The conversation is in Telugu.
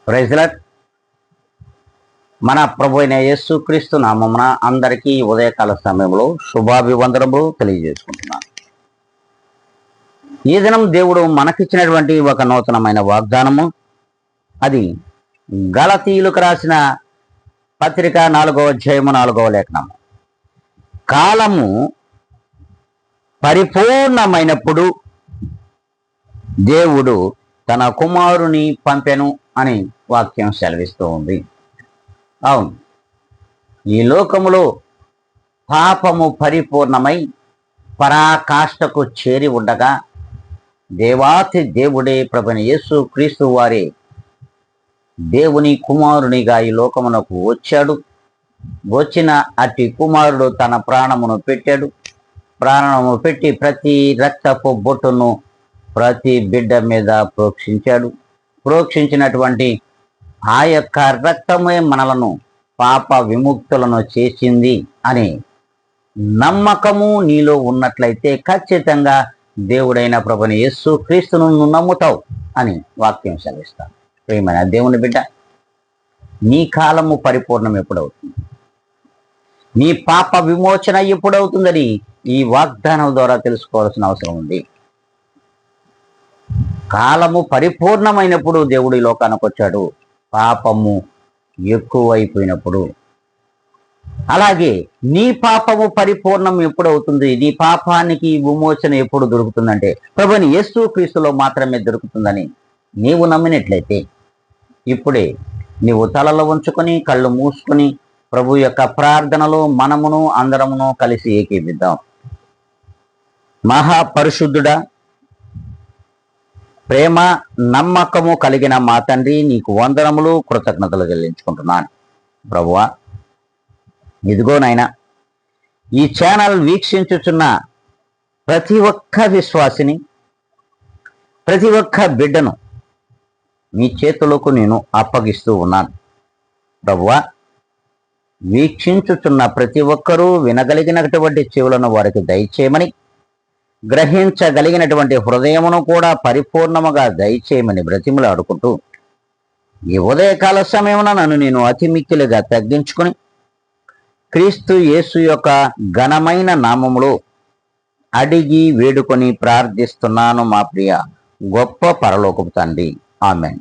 Praise lord. మన ప్రభు అయిన యేసుక్రీస్తు నామమున అందరికీ ఉదయకాల సమయంలో శుభాభివందనములు తెలియజేసుకుంటున్నాను. ఈ దినం దేవుడు మనకిచ్చినటువంటి ఒక నూతనమైన వాగ్దానము, అది గలతీయులకు రాసిన పత్రిక 4వ అధ్యాయము 4వ లేఖనము. కాలము పరిపూర్ణమైనప్పుడు దేవుడు తన కుమారుని పంపెను అని వాక్యం సెలవిస్తూ ఉంది. అవును, ఈ లోకములో పాపము పరిపూర్ణమై పరాకాష్ఠకు చేరి ఉండగా దేవాతి దేవుడే ప్రభుని యేసు క్రీస్తు వారే దేవుని కుమారునిగా ఈ లోకమునకు వచ్చాడు. వచ్చిన అట్టి కుమారుడు తన ప్రాణమును పెట్టాడు. ప్రాణము పెట్టి ప్రతి రక్తపు బొట్టును ప్రతి బిడ్డ మీద ప్రోక్షించాడు. ప్రోక్షించినటువంటి ఆ యొక్క రక్తమే మనలను పాప విముక్తులను చేసింది అని నమ్మకము నీలో ఉన్నట్లయితే ఖచ్చితంగా దేవుడైన ప్రభుని యేసు క్రీస్తును నమ్ముతావు అని వాక్యం సెలవిస్తాను. ప్రియమైన దేవుని బిడ్డ, నీ కాలము పరిపూర్ణం ఎప్పుడవుతుంది, నీ పాప విమోచన ఎప్పుడవుతుందని ఈ వాగ్దానం ద్వారా తెలుసుకోవాల్సిన అవసరం ఉంది. కాలము పరిపూర్ణమైనప్పుడు దేవుడు ఈ లోకానికి వచ్చాడు. పాపము ఎక్కువైపోయినప్పుడు. అలాగే నీ పాపము పరిపూర్ణం ఎప్పుడవుతుంది, నీ పాపానికి విమోచన ఎప్పుడు దొరుకుతుందంటే ప్రభుని యేసు క్రీస్తులో మాత్రమే దొరుకుతుందని నీవు నమ్మినట్లయితే ఇప్పుడే నీవు తలలో ఉంచుకొని కళ్ళు మూసుకొని ప్రభు యొక్క ప్రార్థనలో మనమును అందరమును కలిసి ఏకీవిద్దాం. మహాపరిశుద్ధుడా, ప్రేమ నమ్మకము కలిగిన మా తండ్రి, నీకు వందనములు కృతజ్ఞతలు చెల్లించుకుంటున్నాను. ప్రభువా, ఇదిగో నాయనా, ఈ ఛానల్ వీక్షించుచున్న ప్రతి ఒక్క విశ్వాసిని, ప్రతి ఒక్క బిడ్డను మీ చేతులకు నేను అప్పగిస్తూ ఉన్నాను. ప్రభువా, వీక్షించుచున్న ప్రతి ఒక్కరూ వినగలిగినటువంటి చెవులను వారికి దయచేయమని, గ్రహించగలిగినటువంటి హృదయమును కూడా పరిపూర్ణముగా దయచేయమని బ్రతిమలాడుకుంటూ ఈ ఉదయకాల సమయమున నన్ను నేను అతి మిక్కిలిగా తగ్గించుకుని క్రీస్తు యేసు యొక్క ఘనమైన నామములో అడిగి వేడుకొని ప్రార్థిస్తున్నాను మా ప్రియ గొప్ప పరలోకపు తండ్రి. ఆమేన్.